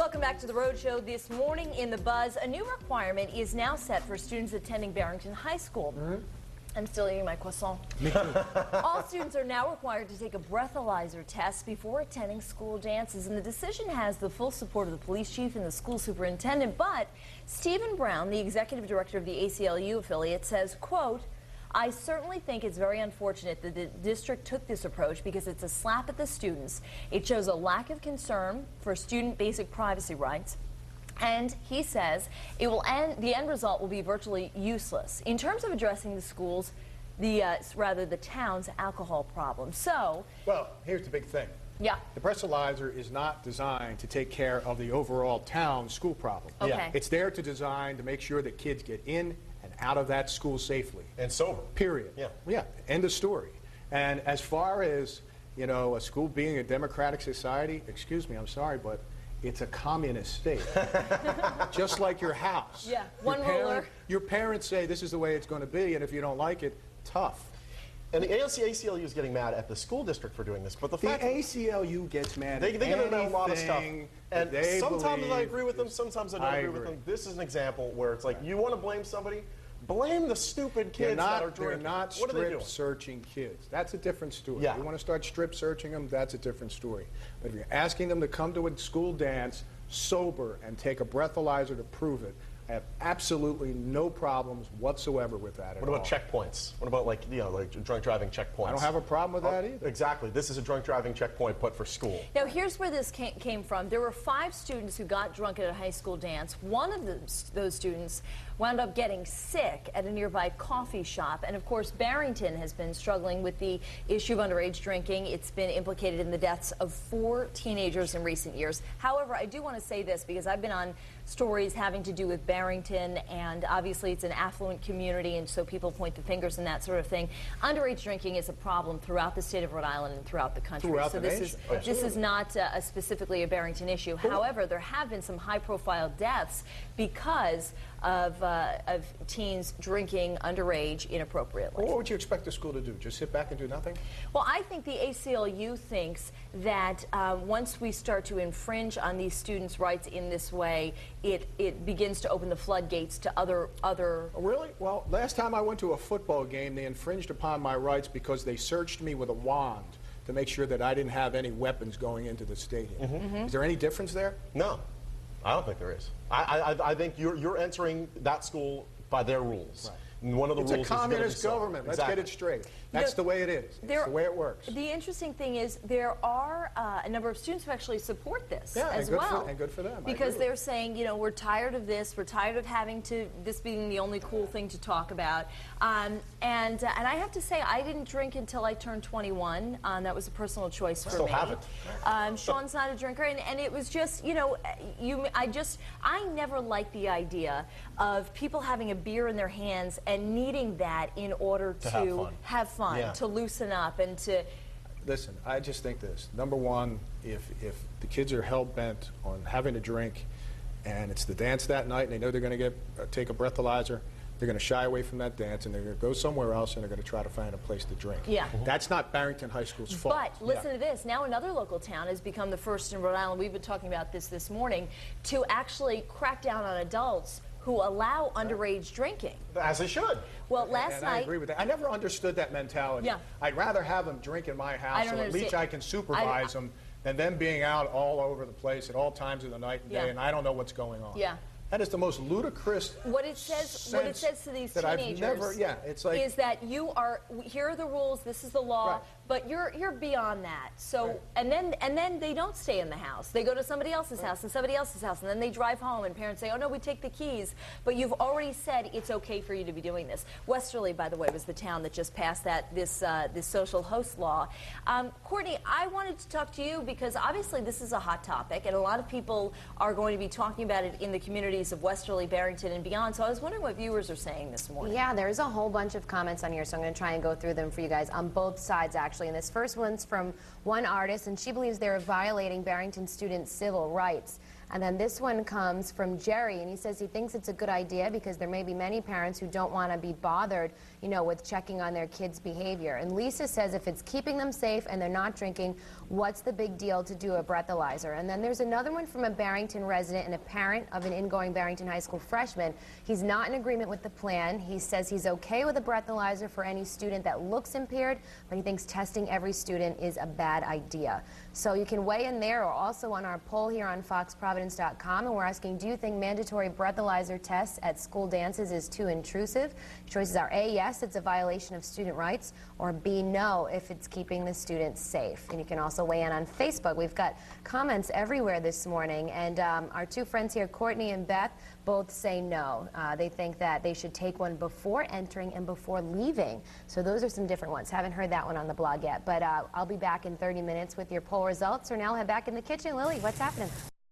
Welcome back to the Rhode Show. This morning in the Buzz, a new requirement is now set for students attending Barrington High School. I'm still eating my croissant. All students are now required to take a breathalyzer test before attending school dances, and the decision has the full support of the police chief and the school superintendent. But Stephen Brown, the executive director of the ACLU affiliate, says, quote, "I certainly think it's very unfortunate that the district took this approach because it's a slap at the students. It shows a lack of concern for student basic privacy rights." And he says the end result will be virtually useless in terms of addressing the schools, rather the town's alcohol problem. So, well, here's the big thing. Yeah. The breathalyzer is not designed to take care of the overall town school problem. Okay. Yeah. It's there to make sure that kids get in and out of that school safely. And sober. Period. Yeah. Yeah. End of story. And as far as, you know, a school being a democratic society, excuse me, I'm sorry, but it's a communist state. Just like your house. Yeah. One ruler. Your parents say this is the way it's going to be, and if you don't like it, tough. And the ACLU is getting mad at the school district for doing this, but the fact ACLU gets mad they at get mad at a lot of stuff. anything And they sometimes I believe agree with them, sometimes I don't agree with them. This is an example where it's like, you want to blame somebody? Blame the stupid kids that are drinking. They're not What are they strip doing? searching kids. That's a different story. Yeah. You want to start strip searching them, that's a different story. But if you're asking them to come to a school dance sober and take a breathalyzer to prove it, I have absolutely no problems whatsoever with that at all. What about checkpoints? What about like drunk driving checkpoints? I don't have a problem with that either. Exactly. This is a drunk driving checkpoint, but for school. Now, here's where this came from. There were 5 students who got drunk at a high school dance. One of those students wound up getting sick at a nearby coffee shop. And, of course, Barrington has been struggling with the issue of underage drinking. It's been implicated in the deaths of 4 teenagers in recent years. However, I do want to say this because I've been on stories having to do with Barrington, and obviously it's an affluent community, and so people point the fingers and that sort of thing. Underage drinking is a problem throughout the state of Rhode Island and throughout the country. Throughout so the this nation. this is not specifically a Barrington issue. However, there have been some high-profile deaths because of teens drinking underage inappropriately. Well, what would you expect the school to do? Just sit back and do nothing? Well, I think the ACLU thinks that once we start to infringe on these students' rights in this way, it begins to open the floodgates to other. Oh, really? Well, last time I went to a football game, they infringed upon my rights because they searched me with a wand to make sure that I didn't have any weapons going into the stadium. Is there any difference there? No, I don't think there is. I think you're entering that school by their rules. Right. And one of the it's rules a communist government. Let's get it straight. That's the way it is. It's the way it works. The interesting thing is there are a number of students who actually support this as and well. And good for them. Because they're saying, you know, we're tired of this. We're tired of this being the only cool thing to talk about. And I have to say, I didn't drink until I turned 21. That was a personal choice for me. Still haven't. Sean's not a drinker, and it was just, you know, I never liked the idea of people having a beer in their hands and needing that in order to have fun, to loosen up, and to... Listen, I just think this. Number one, if the kids are hell-bent on having a drink and it's the dance that night and they know they're going to take a breathalyzer, they're going to shy away from that dance and they're going to go somewhere else and they're going to try to find a place to drink. Yeah. That's not Barrington High School's fault. But listen to this. Now another local town has become the first in Rhode Island, we've been talking about this morning, to actually crack down on adults who allow underage drinking. As they should. Well, last night... I agree with that. I never understood that mentality. Yeah. I'd rather have them drink in my house so at least I can supervise them than them being out all over the place at all times of the night and day, and I don't know what's going on. Yeah. That is the most ludicrous what it says to these teenagers it's like, is that here are the rules, this is the law, but you're beyond that. So and then they don't stay in the house. They go to somebody else's house and somebody else's house, and then they drive home and parents say, "Oh no, we take the keys." But you've already said it's okay for you to be doing this. Westerly, by the way, was the town that just passed this social host law. Courtney, I wanted to talk to you because obviously this is a hot topic, and a lot of people are going to be talking about it in the communities of Westerly, Barrington, and beyond. So I was wondering what viewers are saying this morning. Yeah, there's a whole bunch of comments on here, so I'm going to try and go through them for you guys on both sides, actually. And this first one's from one artist, and she believes they're violating Barrington students' civil rights. And then this one comes from Jerry, and he says he thinks it's a good idea because there may be many parents who don't want to be bothered, you know, with checking on their kids' behavior. And Lisa says if it's keeping them safe and they're not drinking, what's the big deal to do a breathalyzer? And then there's another one from a Barrington resident and a parent of an ingoing Barrington High School freshman. He's not in agreement with the plan. He says he's okay with a breathalyzer for any student that looks impaired, but he thinks testing every student is a bad idea. So you can weigh in there or also on our poll here on foxprovidence.com, and we're asking, do you think mandatory breathalyzer tests at school dances is too intrusive? Choices are A, yes, it's a violation of student rights, or B, no, if it's keeping the students safe. And you can also weigh in on Facebook. We've got comments everywhere this morning, and our two friends here, Courtney and Beth, both say no. They think that they should take one before entering and before leaving. So those are some different ones. Haven't heard that one on the blog yet, but I'll be back in 30 minutes with your poll results. So now I'll head back in the kitchen. Lily, what's happening?